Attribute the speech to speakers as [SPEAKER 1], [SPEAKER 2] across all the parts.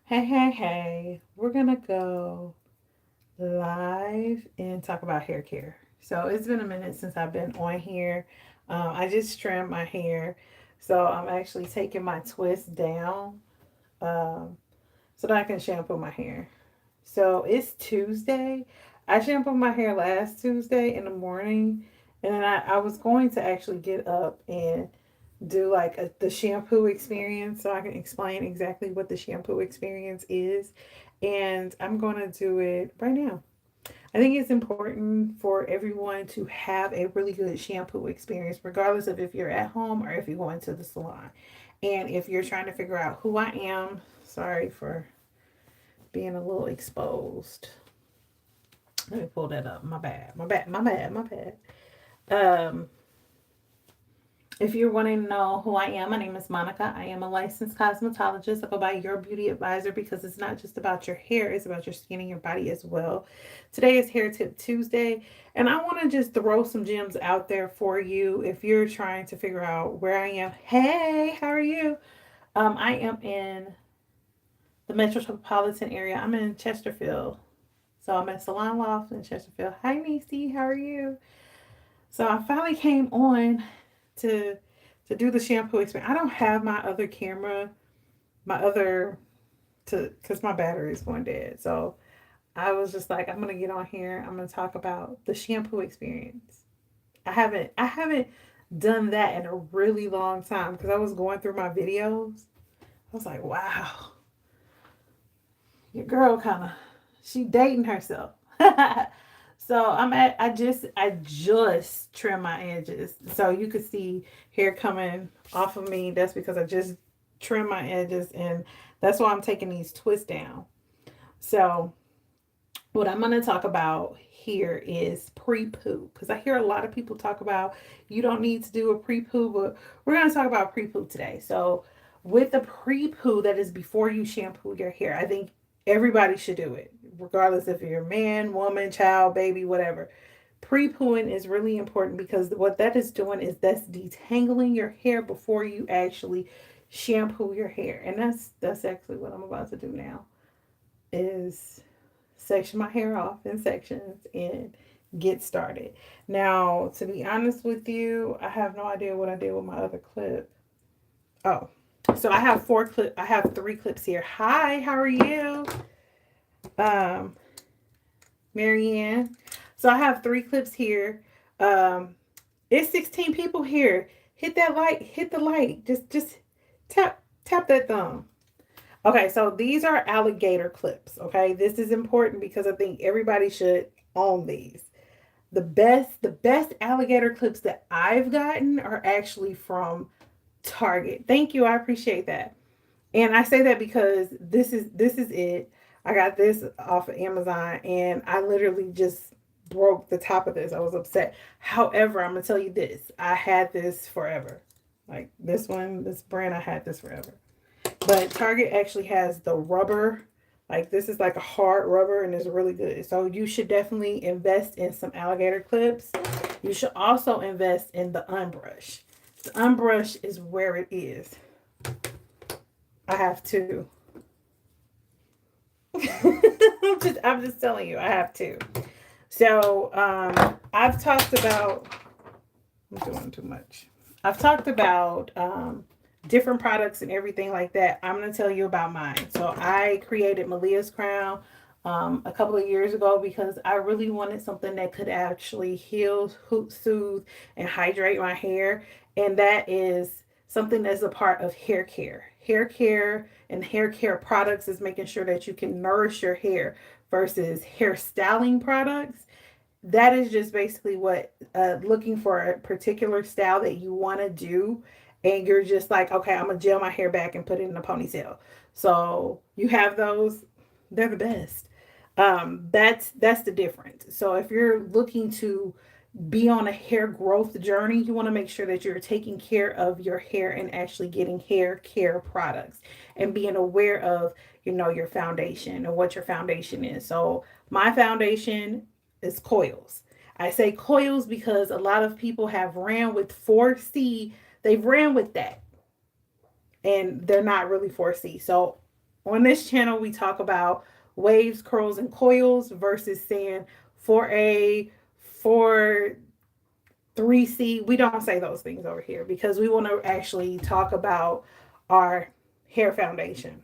[SPEAKER 1] Hey. We're going to go live and talk about hair care. So it's been a minute since I've been on here. I just trimmed my hair. So I'm actually taking my twist down um, so that I can shampoo my hair. So it's Tuesday. I shampooed my hair last Tuesday in the morning. And then I was going to actually get up and do like the shampoo experience so I can explain exactly what the shampoo experience is. And I'm going to do it right now. I think it's important for everyone to have a really good shampoo experience, regardless of if you're at home or if you're going to the salon. And if you're trying to figure out who I am, sorry for being a little exposed. Let me pull that up. My bad. Um, If you're wanting to know who I am, my name is Monica. I am a licensed cosmetologist. I go by Your Beauty Advisor because it's not just about your hair, it's about your skin and your body as well. Today is Hair Tip Tuesday, and I want to just throw some gems out there for you if you're trying to figure out where I am. Hey, how are you? I am in the metropolitan area. I'm in Chesterfield. So I'm at Salon Loft in Chesterfield. Hi, Niecy. How are you? So I finally came on to do the shampoo experience. I don't have my other camera, my other to because my battery is going dead. So I was just like, I'm gonna get on here. I'm gonna talk about the shampoo experience. I haven't done that in a really long time because I was going through my videos. I was like, wow, your girl kind of she dating herself. So I just trim my edges. So you could see hair coming off of me. That's because I just trim my edges and that's why I'm taking these twists down. So what I'm going to talk about here is pre-poo because I hear a lot of people talk about you don't need to do a pre-poo, but we're going to talk about pre-poo today. So with the pre-poo that is before you shampoo your hair, I think everybody should do it, regardless if you're a man, woman, child, baby, whatever. Pre-pooing is really important because what that is doing is that's detangling your hair before you actually shampoo your hair, and that's actually what I'm about to do now. Is section my hair off in sections and get started. Now, to be honest with you, I have no idea what I did with my other clip. Oh, so I have three clips here. Hi, how are you? Um, Marianne. So I have three clips here. Um, it's 16 people here. Hit that like, hit the like. Just tap that thumb. Okay, so these are alligator clips. Okay, this is important because I think everybody should own these. The best alligator clips that I've gotten are actually from Target. Thank you, I appreciate that. And I say that because this is it. I got this off of Amazon and I literally just broke the top of this. I was upset. However, I'm gonna tell you this. I had this forever. Like this one, this brand, I had this forever. But Target actually has the rubber. Like this is like a hard rubber and it's really good. So you should definitely invest in some alligator clips. You should also invest in the unbrush. The unbrush is where it is. I have two. I'm just telling you, I have two. So I've talked about I'm doing too much. I've talked about different products and everything like that. I'm going to tell you about mine. So I created Malia's Crown a couple of years ago because I really wanted something that could actually heal, soothe, and hydrate my hair. And that is something that's a part of hair care. Hair care and hair care products is making sure that you can nourish your hair versus hair styling products. That is just basically what looking for a particular style that you want to do and you're just like, okay, I'm gonna gel my hair back and put it in a ponytail. So you have those, they're the best. That's the difference. So if you're looking to be on a hair growth journey, you want to make sure that you're taking care of your hair and actually getting hair care products and being aware of, your foundation and what your foundation is. So my foundation is coils. I say coils because a lot of people have ran with 4C. They've ran with that and they're not really 4C. So On this channel, we talk about waves, curls, and coils versus saying 4A, 4 3C. We don't say those things over here because we want to actually talk about our hair foundation.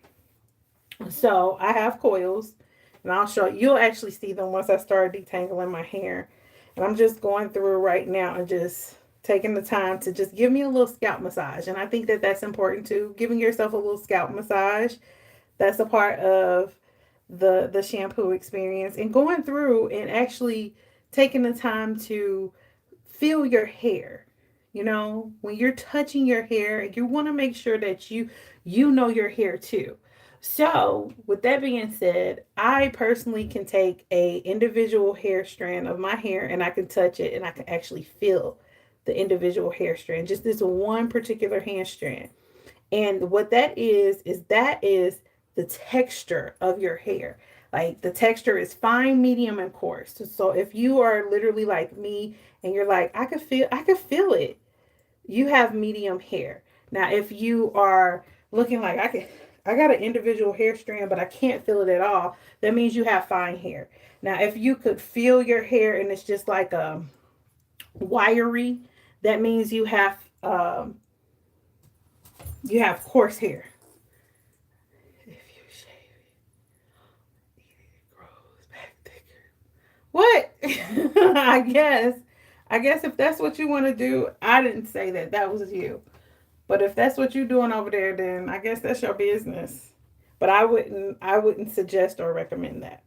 [SPEAKER 1] So I have coils, and I'll show you. You'll actually see them once I start detangling my hair. And I'm just going through right now and just taking the time to just give me a little scalp massage. And I think that that's important too. Giving yourself a little scalp massage. That's a part of the shampoo experience, and going through and actually taking the time to feel your hair. You know, when you're touching your hair, you want to make sure that you know your hair too. So, with that being said, I personally can take a individual hair strand of my hair and I can touch it and I can actually feel the individual hair strand, just this one particular hand strand. And what that is the texture of your hair. Like the texture is fine, medium, and coarse. So if you are literally like me and you're like, I could feel it, you have medium hair. Now if you are looking like I got an individual hair strand, but I can't feel it at all, that means you have fine hair. Now if you could feel your hair and it's just like wiry, that means you have coarse hair. If you shave it grows back thicker. What? I guess if that's what you want to do, I didn't say that. That was you. But if that's what you're doing over there, then I guess that's your business. But I wouldn't suggest or recommend that.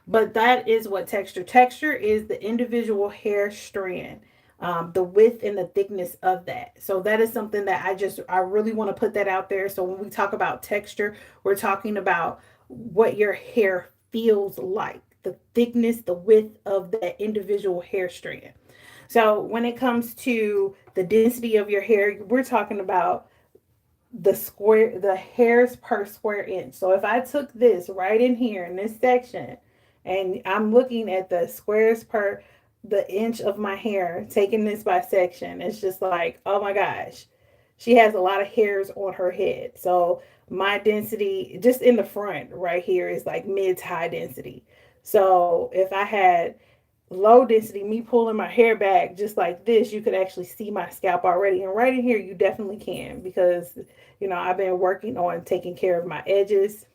[SPEAKER 1] But that is what texture is the individual hair strand, the width and the thickness of that. So that is something that I really want to put that out there. So when we talk about texture, we're talking about what your hair feels like, the thickness, the width of that individual hair strand. So when it comes to the density of your hair, we're talking about the hairs per square inch. So if I took this right in here in this section and I'm looking at the squares per the inch of my hair, taking this by section, it's just like, oh my gosh, she has a lot of hairs on her head. So my density just in the front right here is like mid to high density. So if I had low density, me pulling my hair back just like this, you could actually see my scalp already. And right in here, you definitely can because, I've been working on taking care of my edges.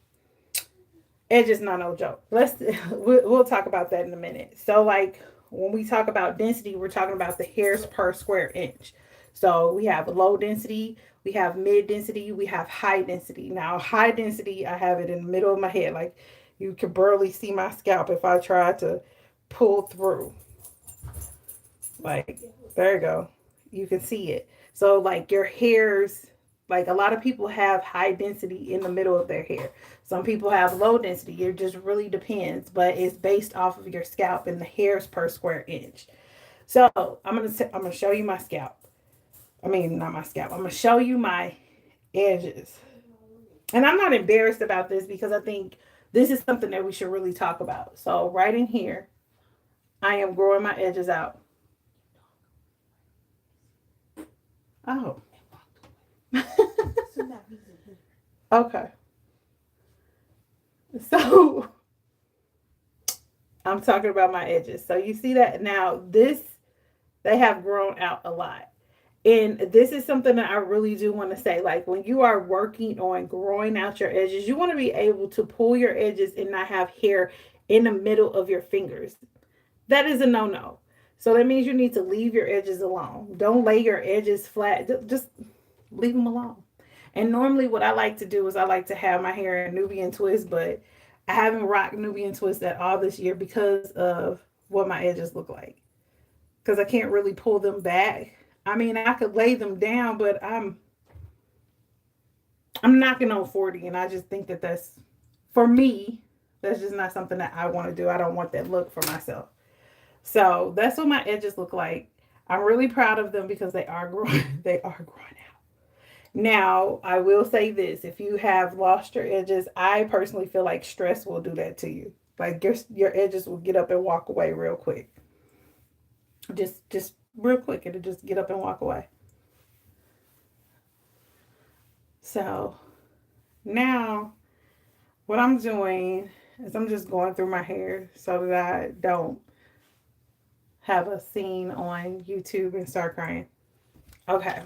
[SPEAKER 1] Edges, not no joke. We'll talk about that in a minute. So, like when we talk about density, we're talking about the hairs per square inch. So we have low density, we have mid density, we have high density. Now, high density, I have it in the middle of my head. Like you could barely see my scalp if I tried to pull through. Like, there you go. You can see it. So, like, your hairs, like, a lot of people have high density in the middle of their hair. Some people have low density. It just really depends, but it's based off of your scalp and the hairs per square inch. So, I'm gonna show you my scalp. I mean, not my scalp. I'm gonna show you my edges. And I'm not embarrassed about this because I think this is something that we should really talk about. So, right in here, I am growing my edges out. Oh. Okay. So I'm talking about my edges. So you see that now they have grown out a lot. And this is something that I really do want to say. Like when you are working on growing out your edges, you want to be able to pull your edges and not have hair in the middle of your fingers. That is a no-no. So that means you need to leave your edges alone. Don't lay your edges flat. Just leave them alone. And normally, what I like to do is I like to have my hair in Nubian twist, but I haven't rocked Nubian twist at all this year because of what my edges look like. Because I can't really pull them back. I mean, I could lay them down, but I'm knocking on 40, and I just think that that's for me. That's just not something that I want to do. I don't want that look for myself. So that's what my edges look like. I'm really proud of them because they are growing. They are growing out. Now, I will say this. If you have lost your edges, I personally feel like stress will do that to you. Like your edges will get up and walk away real quick. Just real quick. It'll just get up and walk away. So now what I'm doing is I'm just going through my hair so that I don't have a scene on YouTube and start crying. Okay.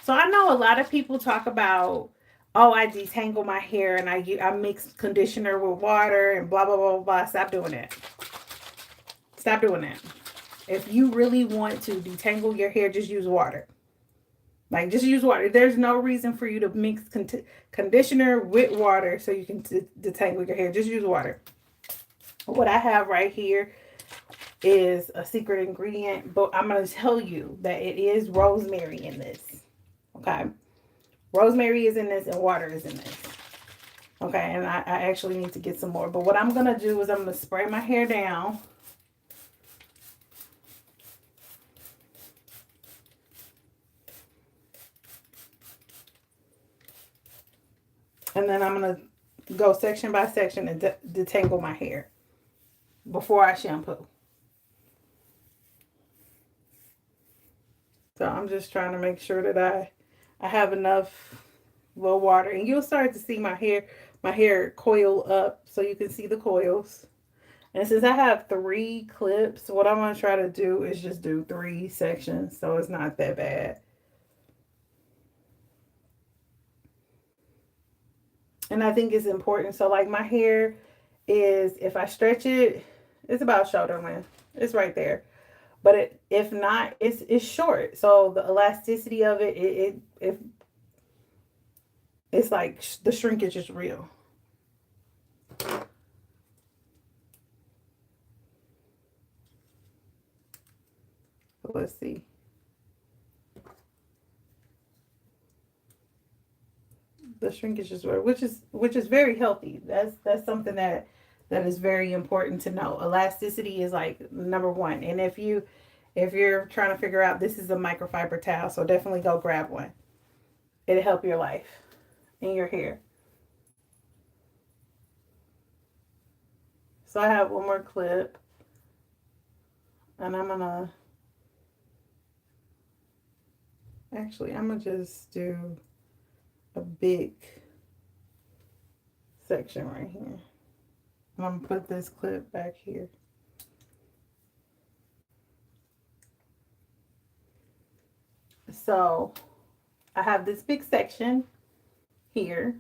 [SPEAKER 1] So I know a lot of people talk about, oh, I detangle my hair and I mix conditioner with water and blah blah blah blah. Stop doing that. Stop doing that. If you really want to detangle your hair, just use water. Like, just use water. There's no reason for you to mix conditioner with water so you can detangle your hair. Just use water. What I have right here is a secret ingredient, but I'm going to tell you that it is rosemary in this. Okay. Rosemary is in this and water is in this. Okay. And I actually need to get some more. But what I'm going to do is I'm going to spray my hair down. And then I'm going to go section by section and detangle my hair before I shampoo. So I'm just trying to make sure that I have enough little water. And you'll start to see my hair coil up so you can see the coils. And since I have 3 clips, what I'm going to try to do is just do 3 sections so it's not that bad. And I think it's important. So like my hair is, if I stretch it, it's about shoulder length. It's right there. But if not, it's short. So the elasticity of it's like the shrinkage is real. Let's see. The shrinkage is real, which is very healthy. That's something that is very important to know. Elasticity is like number 1. And if you're trying to figure out, this is a microfiber towel, so definitely go grab one. It'll help your life and your hair. So I have one more clip, and I'm gonna just do a big section right here. And I'm gonna put this clip back here. So I have this big section here.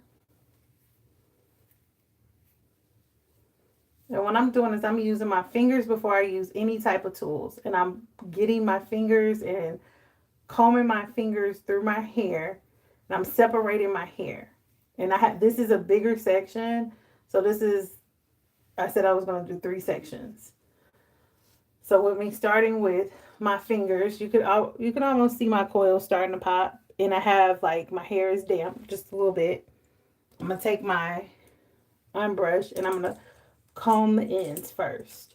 [SPEAKER 1] And what I'm doing is I'm using my fingers before I use any type of tools. And I'm getting my fingers and combing my fingers through my hair. And I'm separating my hair. And this is a bigger section. So I said I was going to do 3 sections. So with me starting with my fingers, you can almost see my coils starting to pop. And I have, like, my hair is damp just a little bit. I'm going to take my unbrush and I'm going to comb the ends first.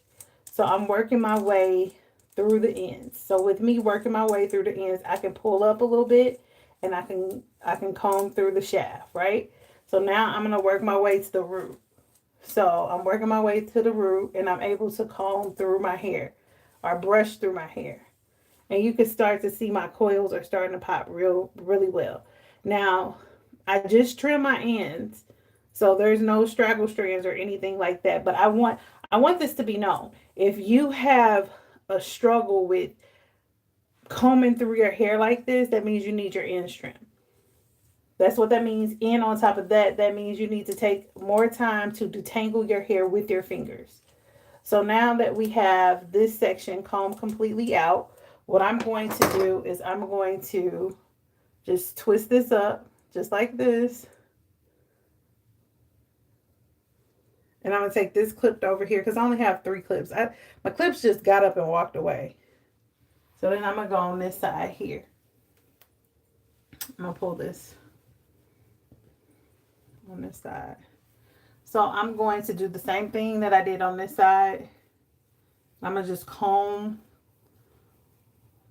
[SPEAKER 1] So I'm working my way through the ends. So with me working my way through the ends, I can pull up a little bit and I can comb through the shaft, right? So now I'm going to work my way to the root. So I'm working my way to the root and I'm able to comb through my hair or brush through my hair. And you can start to see my coils are starting to pop really well. Now, I just trim my ends. So there's no straggle strands or anything like that. But I want this to be known. If you have a struggle with combing through your hair like this, that means you need your ends trimmed. That's what that means. And on top of that, that means you need to take more time to detangle your hair with your fingers. So now that we have this section combed completely out, what I'm going to do is I'm going to just twist this up just like this. And I'm going to take this clip over here because I only have 3 clips. My clips just got up and walked away. So then I'm going to go on this side here. I'm going to pull this on this side. So I'm going to do the same thing that I did on this side. I'm going to just comb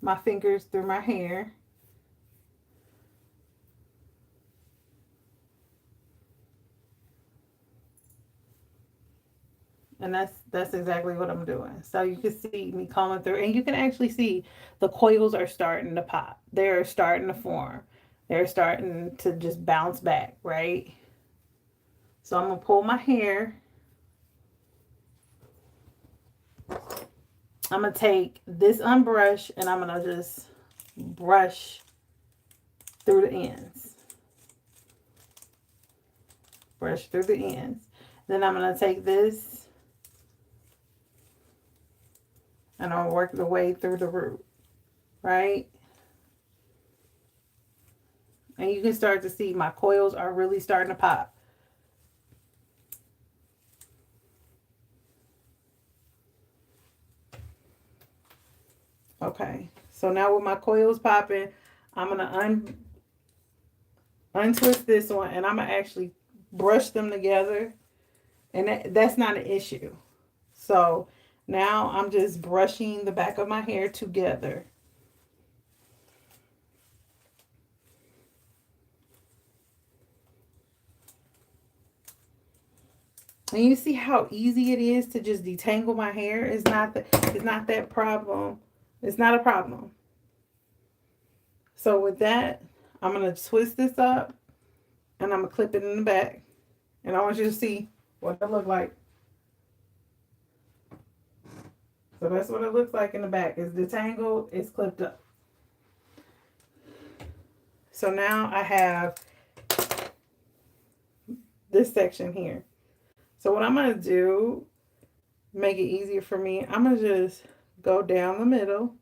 [SPEAKER 1] my fingers through my hair. And that's exactly what I'm doing. So you can see me combing through, and you can actually see the coils are starting to pop. They're starting to form. They're starting to just bounce back, right? So I'm going to pull my hair. I'm going to take this unbrush and I'm going to just brush through the ends. Brush through the ends. Then I'm going to take this and I'll work the way through the root, right? And you can start to see my coils are really starting to pop. Okay, so now with my coils popping, I'm going to untwist this one and I'm going to actually brush them together. And that's not an issue. So now I'm just brushing the back of my hair together. And you see how easy it is to just detangle my hair? It's not that problem. It's not a problem. So with that, I'm going to twist this up and I'm going to clip it in the back. And I want you to see what it looks like. So that's what it looks like in the back. It's detangled, it's clipped up. So now I have this section here. So what I'm going to do, make it easier for me, I'm going to just go down the middle.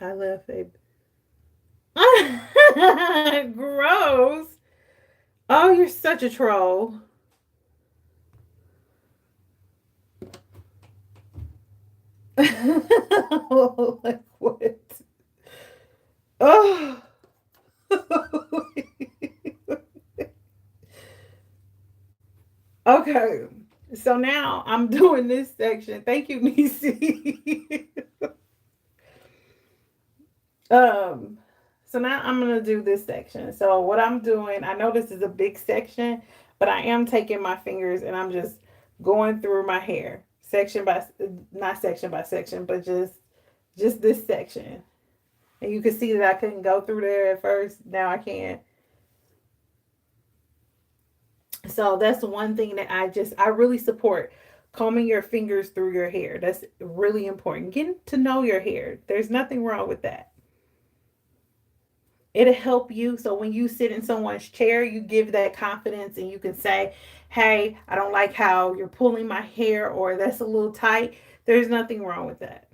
[SPEAKER 1] I left a gross. Oh, you're such a troll. Like what? Oh. Okay. So now I'm doing this section. Thank you, Nisi. So now I'm going to do this section. So what I'm doing, I know this is a big section, but I am taking my fingers and I'm just going through my hair section by, not section by section, but just this section. And you can see that I couldn't go through there at first. Now I can. So that's one thing that I really support, combing your fingers through your hair. That's really important. Getting to know your hair. There's nothing wrong with that. It'll help you. So when you sit in someone's chair, you give that confidence and you can say, hey, I don't like how you're pulling my hair, or that's a little tight. There's nothing wrong with that.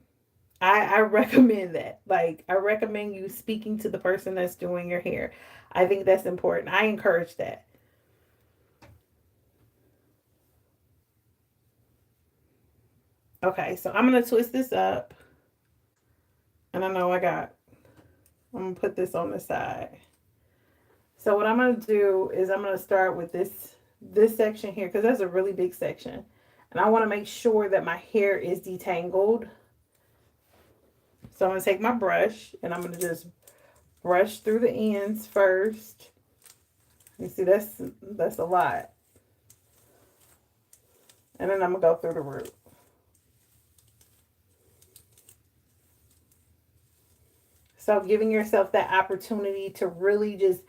[SPEAKER 1] I recommend that. Like, I recommend you speaking to the person that's doing your hair. I think that's important. I encourage that. Okay, so I'm going to twist this up. And I know I'm going to put this on the side. So what I'm going to do is I'm going to start with this section here, because that's a really big section. And I want to make sure that my hair is detangled. So I'm going to take my brush and I'm going to just brush through the ends first. You see, that's a lot. And then I'm going to go through the root. So giving yourself that opportunity to really just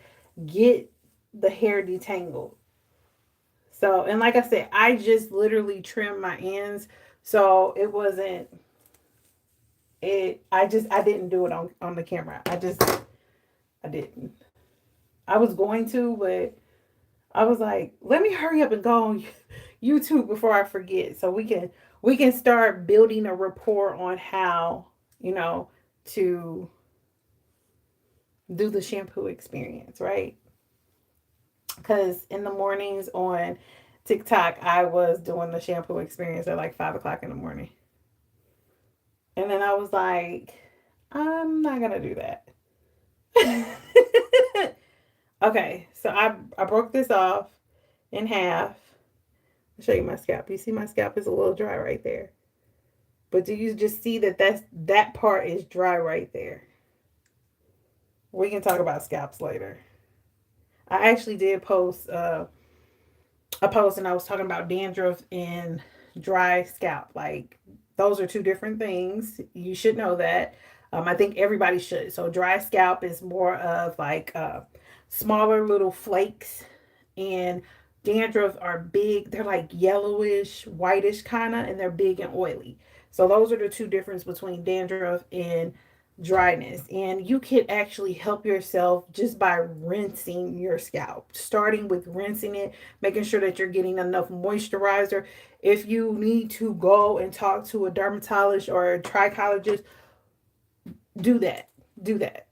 [SPEAKER 1] get the hair detangled. So, and like I said, I just literally trimmed my ends. So it wasn't, I didn't do it on the camera. I didn't. I was going to, but I was like, let me hurry up and go on YouTube before I forget. So we can start building a rapport on how, to do the shampoo experience, right? Because in the mornings on TikTok, I was doing the shampoo experience at like 5 o'clock in the morning. And then I was like, I'm not going to do that. Okay, so I broke this off in half. I'll show you my scalp. You see my scalp is a little dry right there. But do you just see that part is dry right there? We can talk about scalps later. I actually did post a post and I was talking about dandruff and dry scalp. Like, those are two different things. You should know that. I think everybody should. So dry scalp is more of like smaller little flakes, and dandruff are big. They're like yellowish, whitish kind of, and they're big and oily. So those are the two differences between dandruff and dryness. And you can actually help yourself just by rinsing your scalp, starting with rinsing it, making sure that you're getting enough moisturizer. If you need to go and talk to a dermatologist or a trichologist, do that. Do that.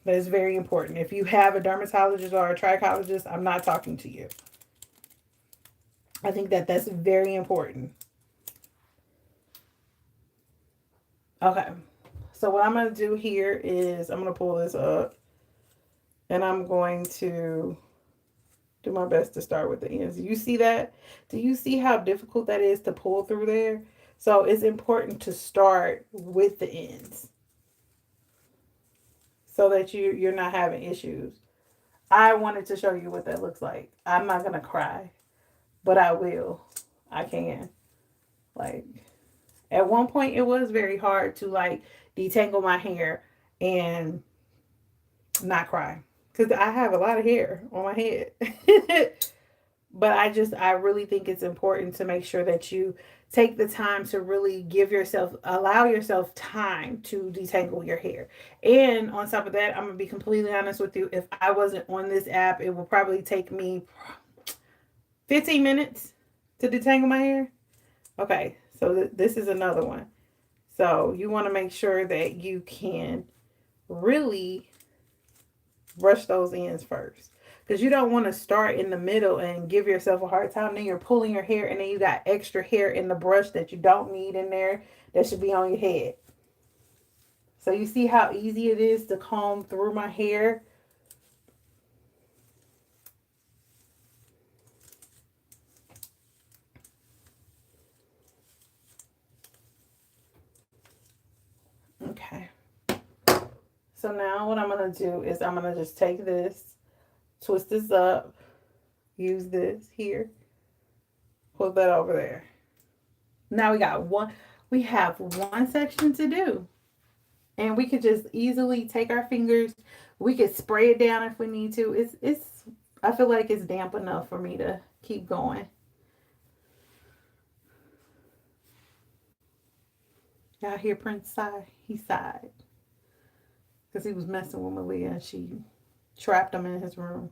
[SPEAKER 1] That is very important. If you have a dermatologist or a trichologist, I'm not talking to you. I think that that's very important. Okay. So what I'm going to do here is I'm going to pull this up, and I'm going to do my best to start with the ends. Do you see that? Do you see how difficult that is to pull through there? So it's important to start with the ends so that you're not having issues. I wanted to show you what that looks like. I'm not going to cry, but I will. I can. Like, at one point it was very hard to like detangle my hair and not cry because I have a lot of hair on my head. But I really think it's important to make sure that you take the time to really allow yourself time to detangle your hair. And on top of that, I'm gonna be completely honest with you. If I wasn't on this app, it will probably take me 15 minutes to detangle my hair. Okay, so this is another one. So you want to make sure that you can really brush those ends first, because you don't want to start in the middle and give yourself a hard time. Then you're pulling your hair, and then you got extra hair in the brush that you don't need in there that should be on your head. So you see how easy it is to comb through my hair. Okay. So now what I'm going to do is I'm going to just take this, twist this up, use this here, put that over there. Now we have one section to do. And we could just easily take our fingers. We could spray it down if we need to. I feel like it's damp enough for me to keep going. Y'all hear Prince sigh? He sighed because he was messing with Malia and she trapped him in his room.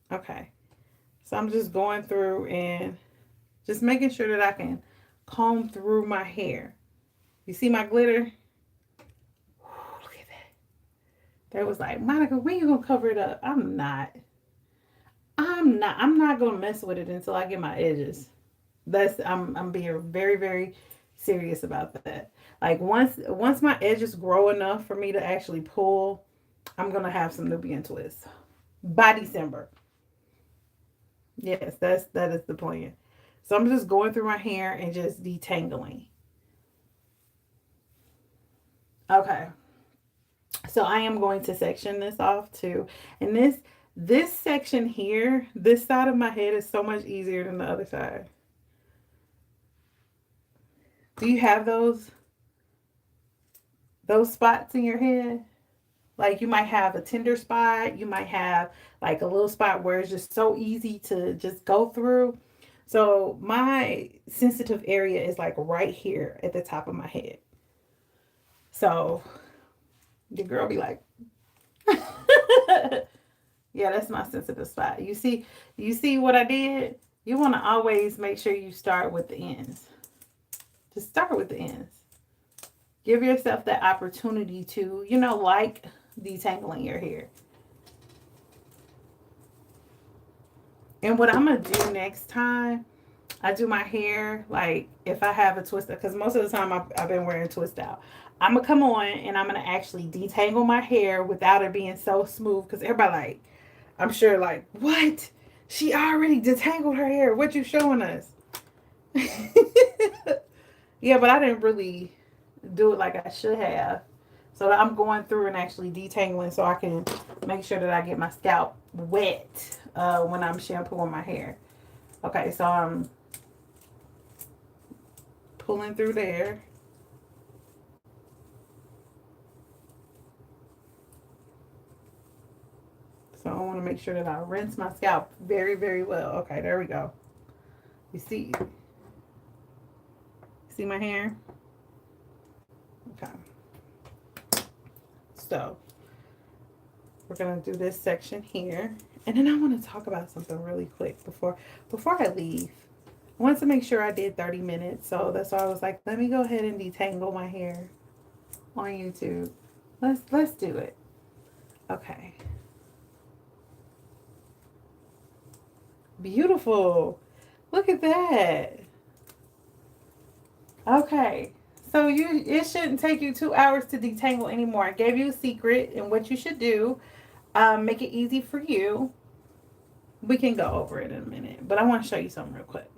[SPEAKER 1] Okay. So I'm just going through and just making sure that I can comb through my hair. You see my glitter? Look at that. They was like, Monica, when you gonna cover it up? I'm not gonna mess with it until I get my edges. I'm being very, very serious about that. Like once my edges grow enough for me to actually pull, I'm gonna have some Nubian twists by December. Yes, that is the plan. So I'm just going through my hair and just detangling. Okay. So I am going to section this off too. And this section here, this side of my head is so much easier than the other side. Do you have those spots in your head? Like you might have a tender spot, you might have like a little spot where it's just so easy to just go through. So my sensitive area is like right here at the top of my head. So the girl be like, yeah, that's my sensitive spot. You see what I did? You want to always make sure you start with the ends. Just start with the ends. Give yourself that opportunity to, like detangling your hair. And what I'm going to do next time, I do my hair, like if I have a twist, because most of the time I've been wearing twist out. I'm going to come on and I'm going to actually detangle my hair without it being so smooth. Because everybody like, I'm sure like, what? She already detangled her hair. What you showing us? Yeah, but I didn't really do it like I should have. So I'm going through and actually detangling so I can make sure that I get my scalp wet when I'm shampooing my hair. Okay, so I'm pulling through there. So I want to make sure that I rinse my scalp very, very well. Okay, there we go. You see my hair? Okay. So we're gonna do this section here. And then I want to talk about something really quick before I leave. I wanted to make sure I did 30 minutes. So that's why I was like, let me go ahead and detangle my hair on YouTube. Let's do it. Okay. Beautiful. Look at that. Okay. So it shouldn't take you 2 hours to detangle anymore. I gave you a secret and what you should do. Make it easy for you. We can go over it in a minute, but I want to show you something real quick.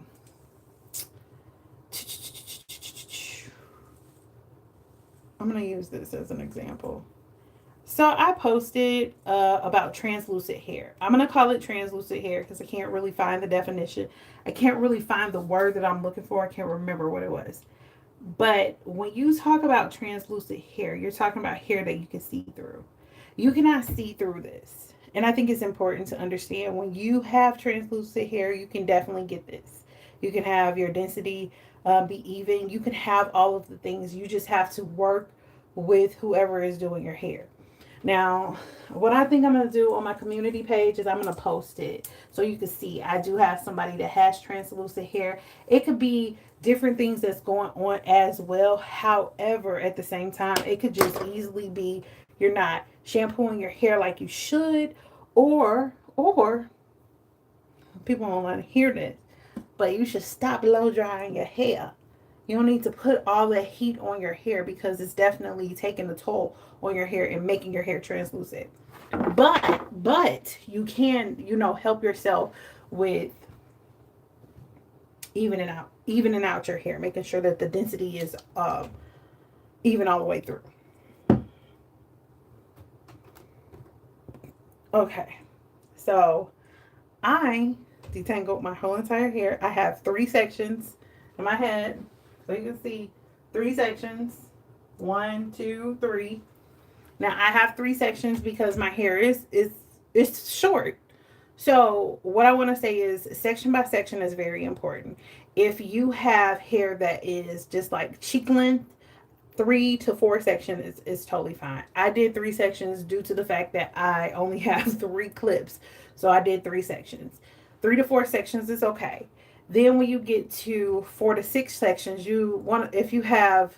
[SPEAKER 1] I'm going to use this as an example. So I posted about translucent hair. I'm going to call it translucent hair because I can't really find the definition. I can't really find the word that I'm looking for. I can't remember what it was. But when you talk about translucent hair, you're talking about hair that you can see through. You cannot see through this. And I think it's important to understand when you have translucent hair, you can definitely get this. You can have your density be even. You can have all of the things. You just have to work with whoever is doing your hair. Now, what I think I'm going to do on my community page is I'm going to post it so you can see. I do have somebody that has translucent hair. It could be different things that's going on as well. However, at the same time, it could just easily be you're not shampooing your hair like you should, or people don't want to hear this, but you should stop blow drying your hair. You don't need to put all that heat on your hair because it's definitely taking a toll on your hair and making your hair translucent. But you can, help yourself with evening out your hair, making sure that the density is even all the way through. Okay, so I detangled my whole entire hair. I have 3 sections in my head. So you can see 3 sections. 1, 2, 3. Now I have 3 sections because my hair is short. So what I want to say is section by section is very important. If you have hair that is just like cheek length, 3 to 4 sections is totally fine. I did 3 sections due to the fact that I only have 3 clips. So I did 3 sections. 3 to 4 sections is okay. Then when you get to 4 to 6 sections, if you have,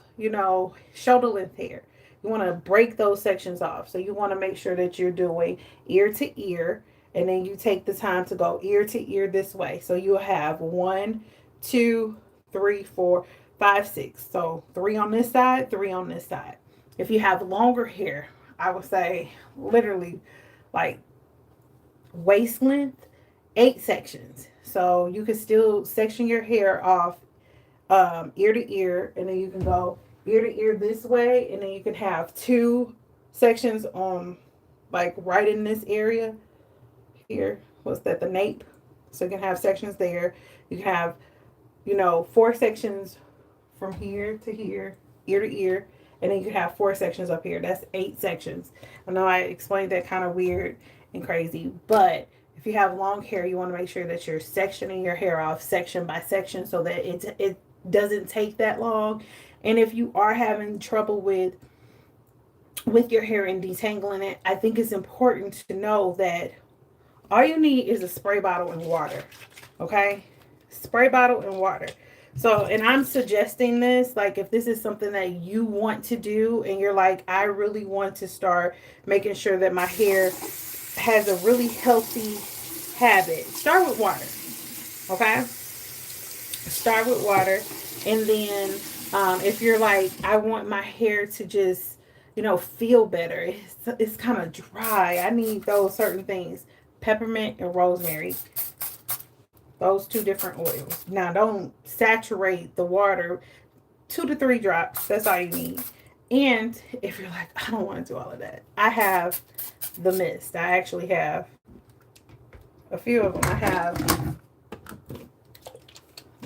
[SPEAKER 1] shoulder length hair, you want to break those sections off. So you want to make sure that you're doing ear to ear, and then you take the time to go ear to ear this way. So you'll have 1, 2, 3, 4, 5, 6. So 3 on this side, 3 on this side. If you have longer hair, I would say literally like waist length, 8 sections. So you can still section your hair off ear to ear, and then you can go ear to ear this way, and then you can have 2 sections on like right in this area here. What's that? The nape. So you can have sections there. You can have 4 sections from here to here, ear to ear, and then you can have 4 sections up here. That's 8 sections. I know I explained that kind of weird and crazy, but if you have long hair, you want to make sure that you're sectioning your hair off section by section so that it doesn't take that long. And if you are having trouble with your hair and detangling it, I think it's important to know that all you need is a spray bottle and water. Okay? Spray bottle and water. So, and I'm suggesting this, like if this is something that you want to do and you're like, I really want to start making sure that my hair has a really healthy habit, start with water. Okay? Start with water. And then if you're like, I want my hair to just, feel better. It's kind of dry. I need those certain things. Peppermint and rosemary. Those 2 different oils. Now, don't saturate the water. 2 to 3 drops. That's all you need. And if you're like, I don't want to do all of that, I have the mist. I actually have a few of them. I have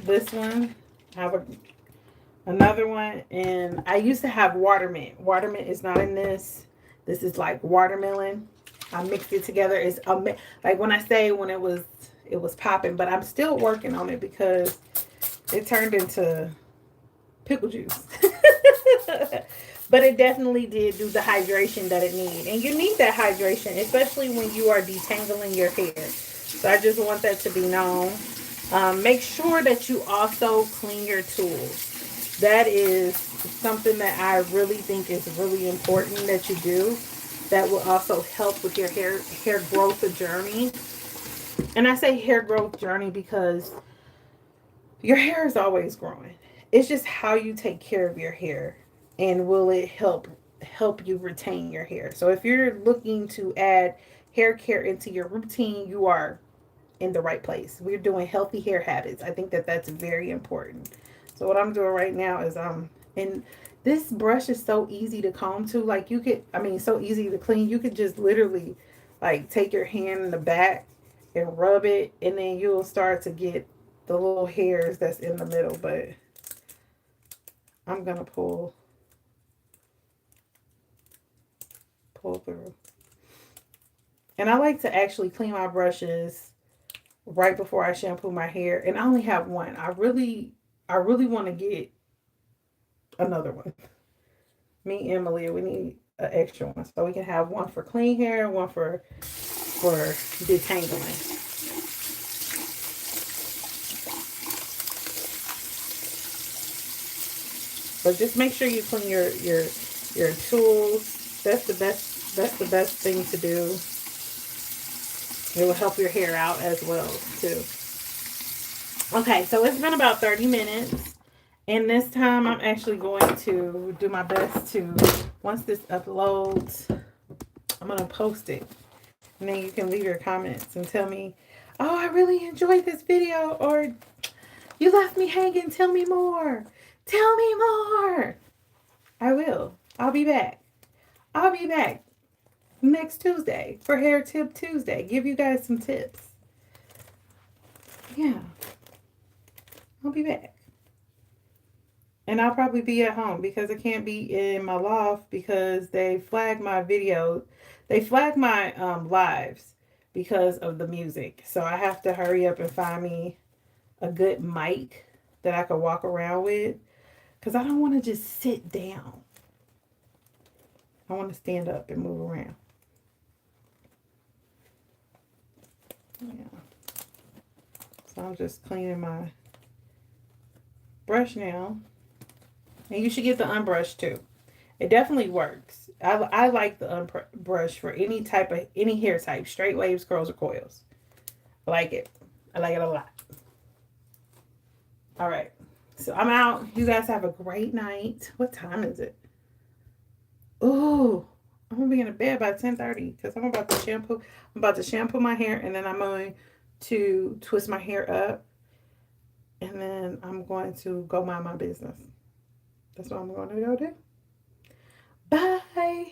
[SPEAKER 1] this one. I have Another one, and I used to have watermint. Watermint is not in this. This is like watermelon. I mixed it together. It's like when I say when it was popping, but I'm still working on it because it turned into pickle juice. But it definitely did do the hydration that it needed. And you need that hydration, especially when you are detangling your hair. So I just want that to be known. Make sure that you also clean your tools. That is something that I really think is really important that you do. That will also help with your hair growth journey. And I say hair growth journey because your hair is always growing. It's just how you take care of your hair and will it help you retain your hair. So if you're looking to add hair care into your routine, you are in the right place. We're doing healthy hair habits. I think that that's very important. So what I'm doing right now is and this brush is so easy to comb to. Like you could, I mean, so easy to clean. You could just literally like take your hand in the back and rub it, and then you'll start to get the little hairs that's in the middle. But I'm gonna pull through. And I like to actually clean my brushes right before I shampoo my hair. And I only have one. I really want to get another one. Me and Malia, we need an extra one. So we can have one for clean hair, one for detangling. But just make sure you clean your tools. That's the best thing to do. It will help your hair out as well too. Okay, so it's been about 30 minutes. And this time I'm actually going to do my best to, once this uploads, I'm going to post it. And then you can leave your comments and tell me, oh, I really enjoyed this video. Or you left me hanging. Tell me more. Tell me more. I will. I'll be back. I'll be back next Tuesday for Hair Tip Tuesday. Give you guys some tips. Yeah, I'll be back. And I'll probably be at home because I can't be in my loft because they flagged my video. They flagged my lives because of the music. So I have to hurry up and find me a good mic that I could walk around with because I don't want to just sit down. I want to stand up and move around. Yeah. So I'm just cleaning my brush now. And you should get the unbrush too. It definitely works. I like the unbrush for any hair type, straight waves, curls, or coils. I like it. I like it a lot. All right. So I'm out. You guys have a great night. What time is it? Oh, I'm gonna be in bed by 10:30 because I'm about to shampoo. I'm about to shampoo my hair and then I'm going to twist my hair up and then I'm going to go mind my business. That's what I'm going to go do. Bye.